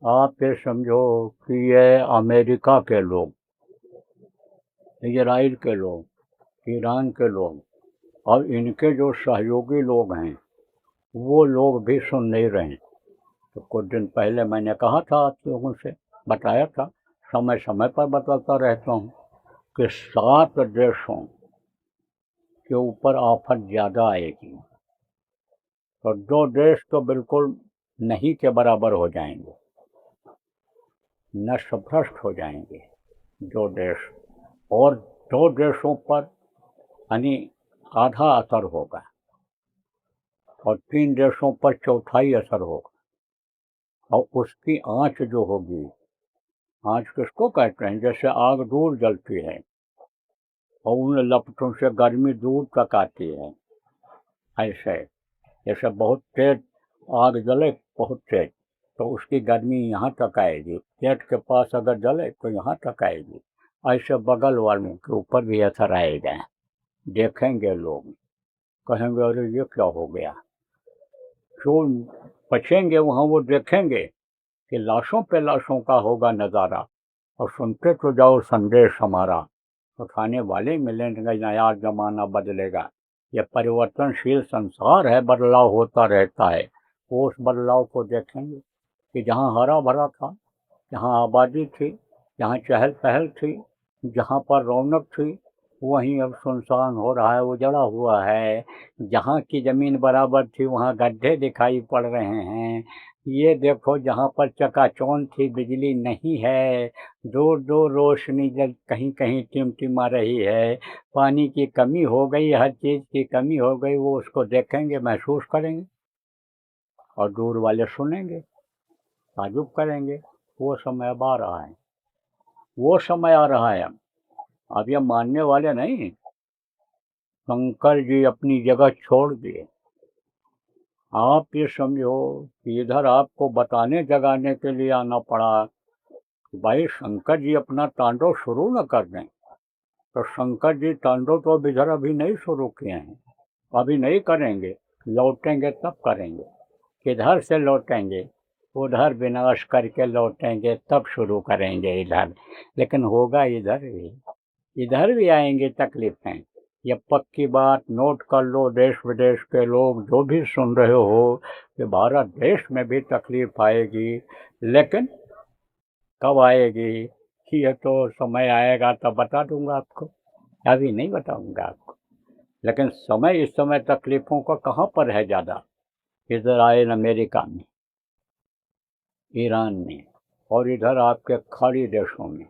आप ये समझो कि ये अमेरिका के लोग, इजराइल के लोग, ईरान के लोग और इनके जो सहयोगी लोग हैं, वो लोग भी सुन नहीं रहे हैं। तो कुछ दिन पहले मैंने कहा था आप लोगों से, बताया था, समय समय पर बताता रहता हूँ कि 7 देशों के ऊपर आफत ज़्यादा आएगी। तो 2 देश तो बिल्कुल नहीं के बराबर हो जाएंगे, नष्ट हो जाएंगे 2 देश, और 2 देशों पर यानी आधा असर होगा और 3 देशों पर चौथाई असर होगा। और उसकी आँच जो होगी, आँच किसको कहते हैं? जैसे आग दूर जलती है और उन लपटों से गर्मी दूर तक आती है, ऐसे जैसे बहुत तेज आग जले, बहुत तेज, तो उसकी गर्मी यहाँ तक आएगी। पेट के पास अगर जले तो यहाँ तक आएगी, ऐसे बगल वालों के ऊपर भी असर आएगा। देखेंगे लोग, कहेंगे अरे ये क्या हो गया। जो बचेंगे वहाँ वो देखेंगे कि लाशों पे लाशों का होगा नज़ारा, और सुनते तो जाओ संदेश हमारा, तो खाने वाले मिलेंगे, नया ज़माना बदलेगा। ये परिवर्तनशील संसार है, बदलाव होता रहता है। वो उस बदलाव को देखेंगे कि जहाँ हरा भरा था, जहाँ आबादी थी, जहाँ चहल पहल थी, जहाँ पर रौनक थी, वहीं अब सुनसान हो रहा है, उजड़ा हुआ है। जहाँ की ज़मीन बराबर थी वहाँ गड्ढे दिखाई पड़ रहे हैं। ये देखो जहाँ पर चकाचौंध थी बिजली नहीं है, दूर दूर रोशनी जल कहीं कहीं टिमटिमा रही है। पानी की कमी हो गई, हर चीज़ की कमी हो गई, वो उसको देखेंगे, महसूस करेंगे, और दूर वाले सुनेंगे, ताज्जुब करेंगे। वो समय अब आ रहा है, वो समय आ रहा है। अब ये मानने वाले नहीं। शंकर जी अपनी जगह छोड़ दिए। आप ये समझो कि इधर आपको बताने जगाने के लिए आना पड़ा कि भाई शंकर जी अपना तांडव शुरू न कर दें। तो शंकर जी तांडव तो अब इधर अभी नहीं शुरू किए हैं, अभी नहीं करेंगे, लौटेंगे तब करेंगे। किधर से लौटेंगे? उधर विनाश करके लौटेंगे, तब शुरू करेंगे इधर। लेकिन होगा इधर भी आएंगी तकलीफें। ये पक्की बात नोट कर लो, देश विदेश के लोग जो भी सुन रहे हो, कि भारत देश में भी तकलीफ आएगी। लेकिन कब आएगी ये तो समय आएगा तब बता दूंगा आपको, अभी नहीं बताऊंगा आपको। लेकिन समय, इस समय तकलीफों का कहाँ पर है ज़्यादा? इजराइल अमेरिका में, ईरान में, और इधर आपके खाड़ी देशों में।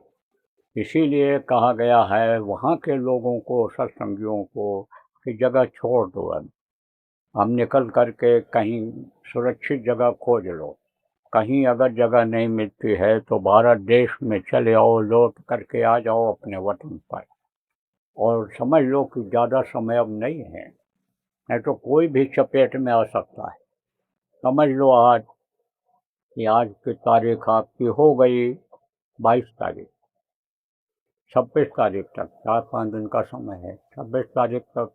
इसीलिए कहा गया है वहाँ के लोगों को, सत्संगियों को, कि जगह छोड़ दो, अब निकल करके कहीं सुरक्षित जगह खोज लो। कहीं अगर जगह नहीं मिलती है तो भारत देश में चले आओ, लौट करके आ जाओ अपने वतन पर। और समझ लो कि ज़्यादा समय अब नहीं है, नहीं तो कोई भी चपेट में आ सकता है। समझ लो आज कि आज की तारीख आपकी हो गई 22 तारीख, 26 तारीख तक 4-5 दिन का समय है। 26 तारीख तक,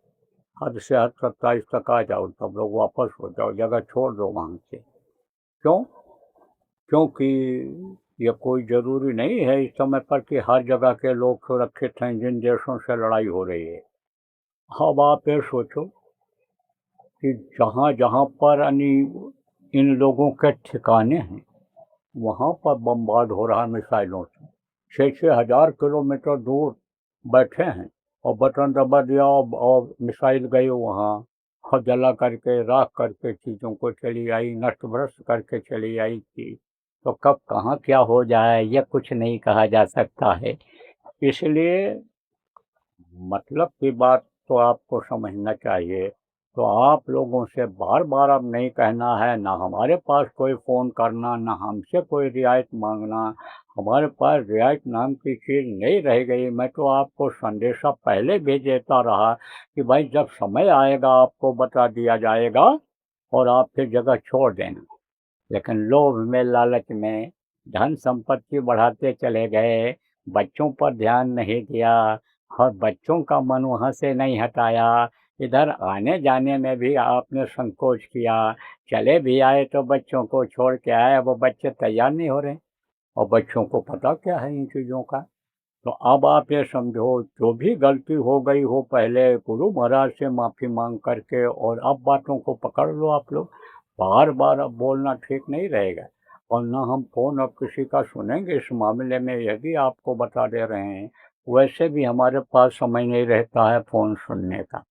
हद से हद 27 तक आ जाओ, तब लोग वापस हो जाओ, जगह छोड़ दो वहाँ से। क्यों? क्योंकि ये कोई ज़रूरी नहीं है इस समय पर कि हर जगह के लोग सुरक्षित हैं जिन देशों से लड़ाई हो रही है। अब आप ये सोचो कि जहाँ जहाँ पर यानी इन लोगों के ठिकाने हैं, वहाँ पर बम्बार्ड हो रहा है मिसाइलों से। 6-6 हज़ार किलोमीटर दूर बैठे हैं और बटन दबा दिया और मिसाइल गई वहाँ, और जला करके, राख करके चीज़ों को चली आई, नष्ट भ्रष्ट करके चली आई थी। तो कब कहाँ क्या हो जाए ये कुछ नहीं कहा जा सकता है। इसलिए मतलब की बात तो आपको समझना चाहिए। तो आप लोगों से बार बार अब नहीं कहना है, ना हमारे पास कोई फ़ोन करना, ना हमसे कोई रियायत मांगना। हमारे पास रियायत नाम की चीज़ नहीं रह गई। मैं तो आपको संदेशा पहले भी देता रहा कि भाई जब समय आएगा आपको बता दिया जाएगा और आप फिर जगह छोड़ देना। लेकिन लोभ में, लालच में धन संपत्ति बढ़ाते चले गए, बच्चों पर ध्यान नहीं दिया, और बच्चों का मन वहाँ से नहीं हटाया। इधर आने जाने में भी आपने संकोच किया, चले भी आए तो बच्चों को छोड़ के आए, वो बच्चे तैयार नहीं हो रहे और बच्चों को पता क्या है इन चीज़ों का। तो अब आप ये समझो, जो भी गलती हो गई हो पहले गुरु महाराज से माफ़ी मांग करके, और अब बातों को पकड़ लो आप लोग। बार बार अब बोलना ठीक नहीं रहेगा, और ना हम फ़ोन अब किसी का सुनेंगे इस मामले में, यदि आपको बता दे रहे हैं। वैसे भी हमारे पास समय नहीं रहता है फ़ोन सुनने का।